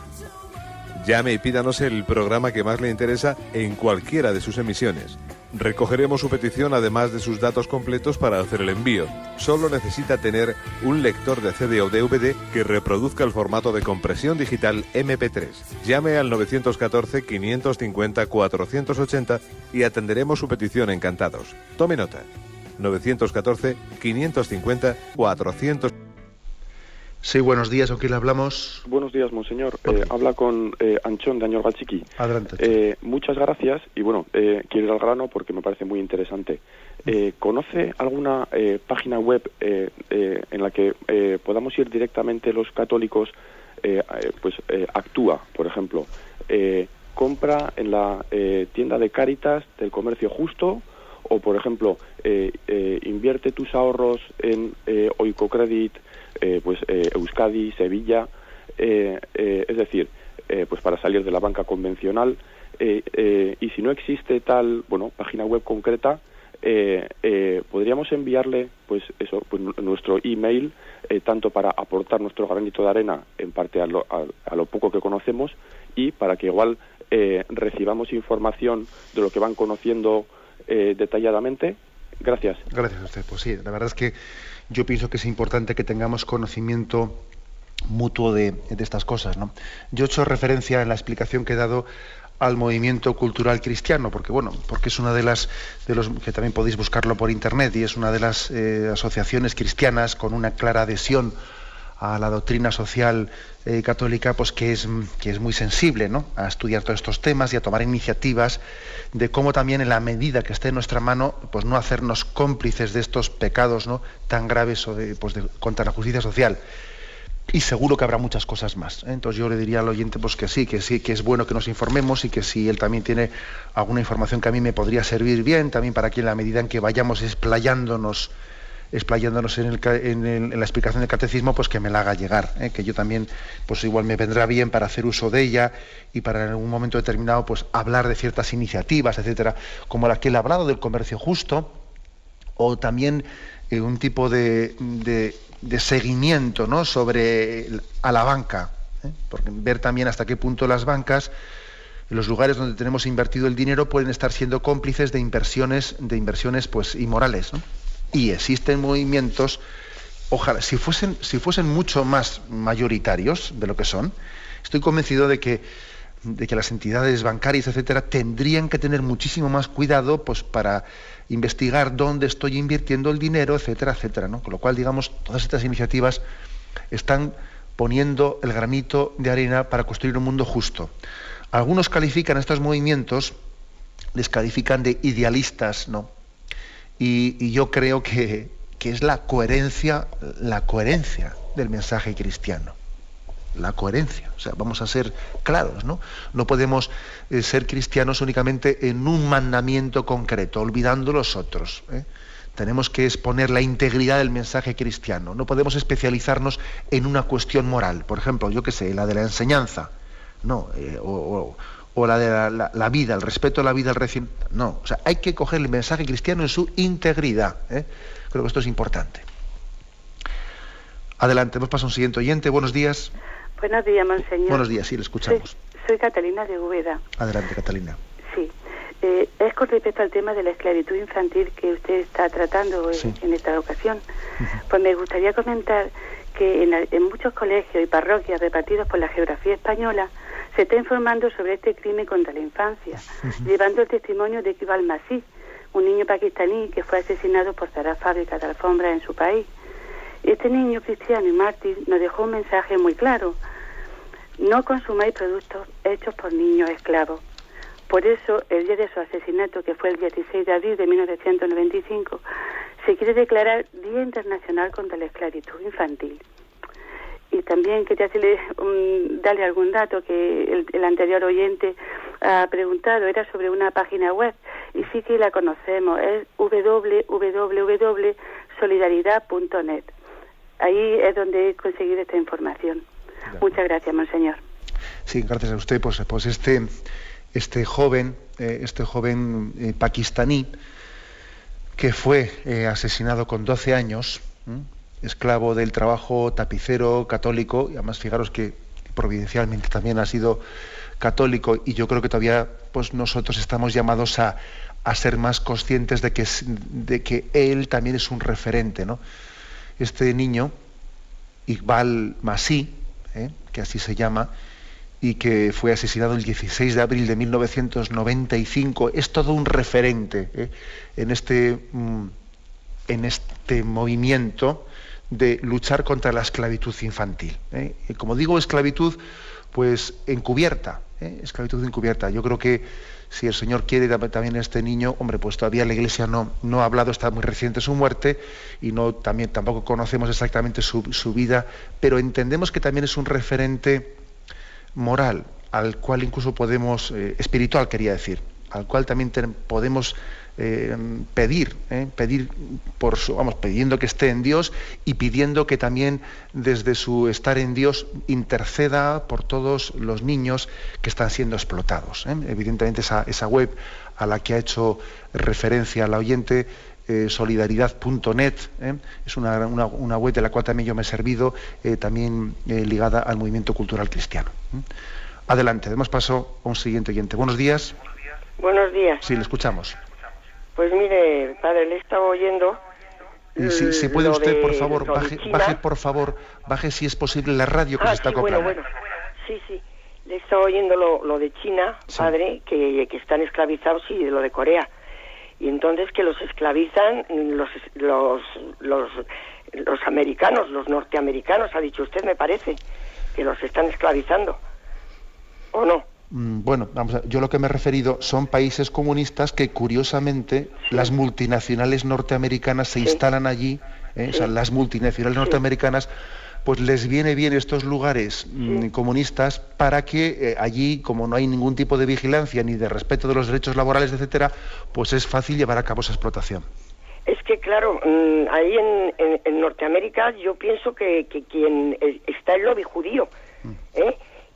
Llame y pídanos el programa que más le interesa en cualquiera de sus emisiones. Recogeremos su petición además de sus datos completos para hacer el envío. Solo necesita tener un lector de CD o DVD que reproduzca el formato de compresión digital MP3. Llame al 914-550-480 y atenderemos su petición encantados. Tome nota. 914-550-400. Sí, buenos días, ¿con quién le hablamos? Buenos días, monseñor. Habla con Anchón de Añorgalchiqui. Adelante. Muchas gracias y bueno, quiero ir al grano porque me parece muy interesante. ¿Conoce alguna página web en la que podamos ir directamente los católicos? Actúa, por ejemplo. Compra en la tienda de Cáritas del Comercio Justo, o por ejemplo, invierte tus ahorros en Oikocredit, Euskadi, Sevilla, es decir, para salir de la banca convencional, y si no existe tal página web concreta, podríamos enviarle nuestro email, tanto para aportar nuestro granito de arena en parte a lo poco que conocemos, y para que igual recibamos información de lo que van conociendo detalladamente. Gracias. Gracias a usted. Pues sí, la verdad es que yo pienso que es importante que tengamos conocimiento mutuo de estas cosas, ¿no? Yo he hecho referencia en la explicación que he dado al movimiento cultural cristiano, porque es una de los que también podéis buscarlo por internet, y es una de las asociaciones cristianas con una clara adhesión a la doctrina social católica, pues que es muy sensible, ¿no?, a estudiar todos estos temas y a tomar iniciativas de cómo también, en la medida que esté en nuestra mano, pues no hacernos cómplices de estos pecados, ¿no?, tan graves contra la justicia social. Y seguro que habrá muchas cosas más, ¿eh? Entonces yo le diría al oyente pues que sí, que es bueno que nos informemos, y que si él también tiene alguna información que a mí me podría servir bien, también para que en la medida en que vayamos explayándonos en la explicación del catecismo, pues que me la haga llegar, que yo también pues igual me vendrá bien para hacer uso de ella y para en algún momento determinado pues hablar de ciertas iniciativas, etcétera, como la que él ha hablado del comercio justo, o también un tipo de seguimiento, ¿no?, a la banca, porque ver también hasta qué punto las bancas, los lugares donde tenemos invertido el dinero, pueden estar siendo cómplices de inversiones pues inmorales, ¿no? Y existen movimientos, ojalá, si fuesen mucho más mayoritarios de lo que son, estoy convencido de que las entidades bancarias, etcétera, tendrían que tener muchísimo más cuidado pues para investigar dónde estoy invirtiendo el dinero, etcétera, etcétera, ¿no? Con lo cual, digamos, todas estas iniciativas están poniendo el granito de arena para construir un mundo justo. Algunos califican estos movimientos, les califican de idealistas, ¿no? Y yo creo que es la coherencia del mensaje cristiano. La coherencia. O sea, vamos a ser claros, ¿no? No podemos ser cristianos únicamente en un mandamiento concreto, olvidando los otros, ¿eh? Tenemos que exponer la integridad del mensaje cristiano. No podemos especializarnos en una cuestión moral. Por ejemplo, yo qué sé, la de la enseñanza, ¿no? O la de la vida, el respeto a la vida, no, o sea, hay que coger el mensaje cristiano en su integridad, ¿eh? Creo que esto es importante. Adelante, hemos pasado a un siguiente oyente. Buenos días. Buenos días, monseñor. Buenos días, sí, le escuchamos. Soy Catalina de Úbeda. Adelante, Catalina. Sí, es con respecto al tema de la esclavitud infantil que usted está tratando en esta ocasión. Pues me gustaría comentar que en muchos colegios y parroquias repartidos por la geografía española se está informando sobre este crimen contra la infancia, llevando el testimonio de Iqbal Masih, un niño pakistaní que fue asesinado por cerrar fábricas de alfombras en su país. Este niño cristiano y mártir nos dejó un mensaje muy claro: no consumáis productos hechos por niños esclavos. Por eso, el día de su asesinato, que fue el 16 de abril de 1995, se quiere declarar Día Internacional contra la Esclavitud Infantil. Y también quería darle algún dato que el anterior oyente ha preguntado, era sobre una página web, y sí que la conocemos, es www.solidaridad.net. Ahí es donde he conseguido esta información. Muchas gracias, monseñor. Sí, gracias a usted. Pues este joven pakistaní que fue asesinado con 12 años, esclavo del trabajo, tapicero, católico, y además fijaros que providencialmente también ha sido católico, y yo creo que todavía pues nosotros estamos llamados a ser más conscientes de que él también es un referente, ¿no? Este niño, Iqbal Masih, que así se llama, y que fue asesinado el 16 de abril de 1995, es todo un referente en este movimiento de luchar contra la esclavitud infantil. Y como digo, esclavitud pues encubierta, esclavitud encubierta. Yo creo que si el Señor quiere también este niño, hombre, pues todavía la Iglesia no ha hablado, está muy reciente su muerte, y tampoco conocemos exactamente su vida, pero entendemos que también es un referente moral, al cual incluso podemos, espiritual quería decir, al cual también podemos pedir pidiendo que esté en Dios, y pidiendo que también desde su estar en Dios interceda por todos los niños que están siendo explotados. Evidentemente esa web a la que ha hecho referencia la oyente, solidaridad.net, es una web de la cual también yo me he servido, también ligada al movimiento cultural cristiano. Adelante, demos paso a un siguiente oyente. Buenos días. Buenos días. Sí, le escuchamos. Pues mire, padre, le estaba oyendo. Si puede usted, por favor, baje si es posible la radio que se está acoplando. Bueno. Sí. Le estaba oyendo lo de China, sí, padre, que están esclavizados, y de lo de Corea. Y entonces que los esclavizan los americanos, los norteamericanos, ha dicho usted, me parece, que los están esclavizando. ¿O no? Bueno, vamos a, yo lo que me he referido son países comunistas que curiosamente las multinacionales norteamericanas se instalan allí, o sea, las multinacionales norteamericanas, pues les viene bien estos lugares comunistas para que allí, como no hay ningún tipo de vigilancia ni de respeto de los derechos laborales, etcétera, pues es fácil llevar a cabo esa explotación. Es que claro, ahí en Norteamérica yo pienso que quien está el lobby judío,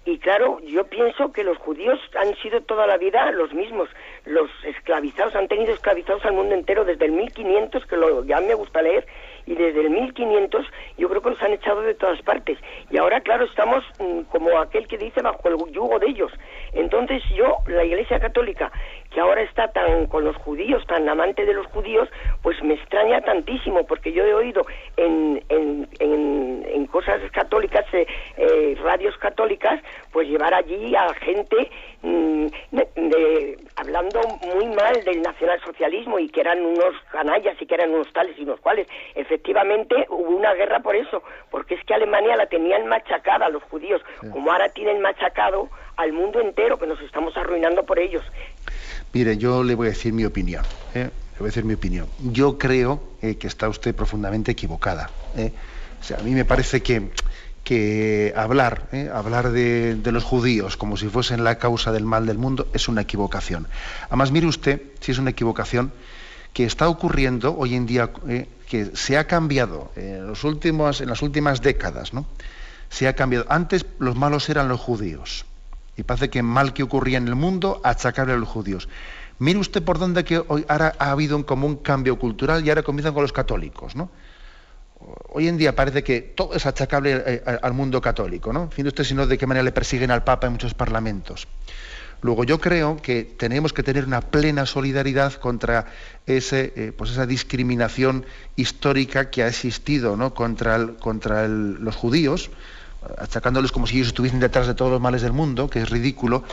y claro, yo pienso que los judíos han sido toda la vida los mismos, los esclavizados, han tenido esclavizados al mundo entero desde el 1500, que ya me gusta leer, y desde el 1500 yo creo que los han echado de todas partes. Y ahora, claro, estamos como aquel que dice bajo el yugo de ellos. Entonces la Iglesia Católica, que ahora está tan con los judíos, tan amante de los judíos, pues me extraña tantísimo, porque yo he oído en cosas católicas, radios católicas, pues llevar allí a gente hablando muy mal del nacionalsocialismo, y que eran unos canallas y que eran unos tales y unos cuales. Efectivamente hubo una guerra por eso, porque es que Alemania la tenían machacada a los judíos, como ahora tienen machacado al mundo entero, que nos estamos arruinando por ellos. Mire, yo le voy a decir mi opinión. Yo creo que está usted profundamente equivocada. O sea, a mí me parece que hablar de los judíos como si fuesen la causa del mal del mundo es una equivocación. Además, mire usted, si es una equivocación que está ocurriendo hoy en día, que se ha cambiado en las últimas décadas, ¿no? Se ha cambiado. Antes los malos eran los judíos, y parece que mal que ocurría en el mundo, achacarle a los judíos. Mire usted por dónde que hoy ahora ha habido como un cambio cultural, y ahora comienzan con los católicos, ¿no? Hoy en día parece que todo es achacable al mundo católico, ¿no? Fíjese usted, sino de qué manera le persiguen al Papa en muchos parlamentos. Luego yo creo que tenemos que tener una plena solidaridad contra esa discriminación histórica que ha existido, ¿no? contra los judíos. achacándoles como si ellos estuviesen detrás de todos los males del mundo, que es ridículo,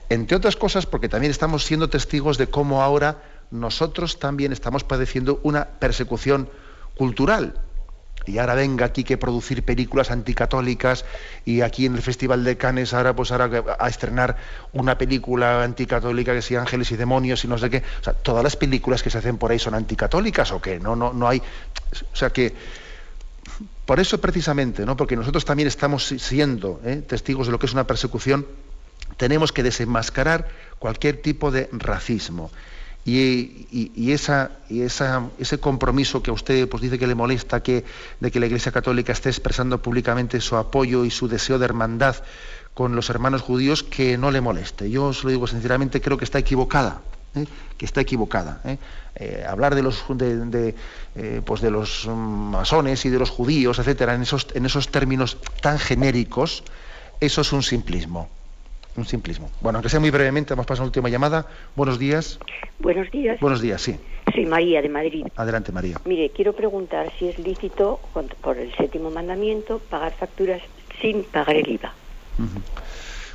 entre otras cosas porque también estamos siendo testigos de cómo ahora nosotros también estamos padeciendo una persecución cultural. Y ahora venga aquí que producir películas anticatólicas, y aquí en el Festival de Cannes ahora a estrenar una película anticatólica que sea Ángeles y Demonios y no sé qué. O sea, todas las películas que se hacen por ahí son anticatólicas o qué, no hay. O sea que por eso precisamente, ¿no? Porque nosotros también estamos siendo testigos de lo que es una persecución, tenemos que desenmascarar cualquier tipo de racismo. Y ese compromiso que a usted pues dice que le molesta, de que la Iglesia Católica esté expresando públicamente su apoyo y su deseo de hermandad con los hermanos judíos, que no le moleste. Yo os lo digo sinceramente, creo que está equivocada. Hablar de los masones y de los judíos, etcétera, en esos términos tan genéricos, eso es un simplismo. Bueno, aunque sea muy brevemente, vamos a pasar a una última llamada. Buenos días. Buenos días. Buenos días, sí. Soy María, de Madrid. Adelante, María. Mire, quiero preguntar si es lícito, por el 7º mandamiento, pagar facturas sin pagar el IVA. Uh-huh.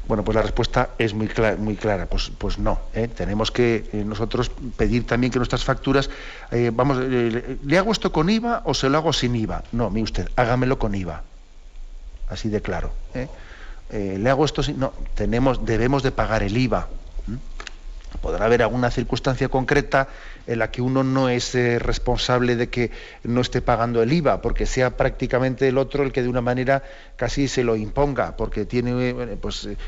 Bueno, pues la respuesta es muy clara. Pues no. Tenemos que nosotros pedir también que nuestras facturas, ¿le hago esto con IVA o se lo hago sin IVA? No, mire usted, hágamelo con IVA. Así de claro. ¿Le hago esto sin...? No, debemos de pagar el IVA. Podrá haber alguna circunstancia concreta en la que uno no es responsable de que no esté pagando el IVA, porque sea prácticamente el otro el que de una manera casi se lo imponga, porque tiene,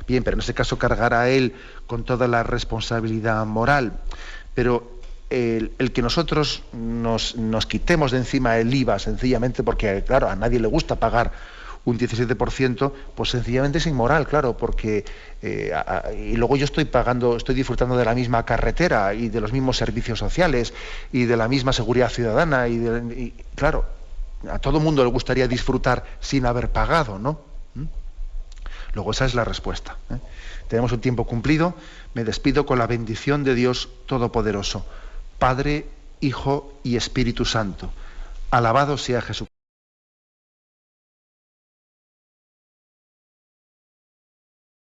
bien, pero en ese caso cargará él con toda la responsabilidad moral. Pero el que nosotros nos quitemos de encima el IVA sencillamente porque, claro, a nadie le gusta pagar un 17%, pues sencillamente es inmoral, claro, porque y luego yo estoy disfrutando de la misma carretera y de los mismos servicios sociales y de la misma seguridad ciudadana y claro, a todo mundo le gustaría disfrutar sin haber pagado, ¿no? Luego esa es la respuesta. Tenemos un tiempo cumplido. Me despido con la bendición de Dios Todopoderoso, Padre, Hijo y Espíritu Santo. Alabado sea Jesús.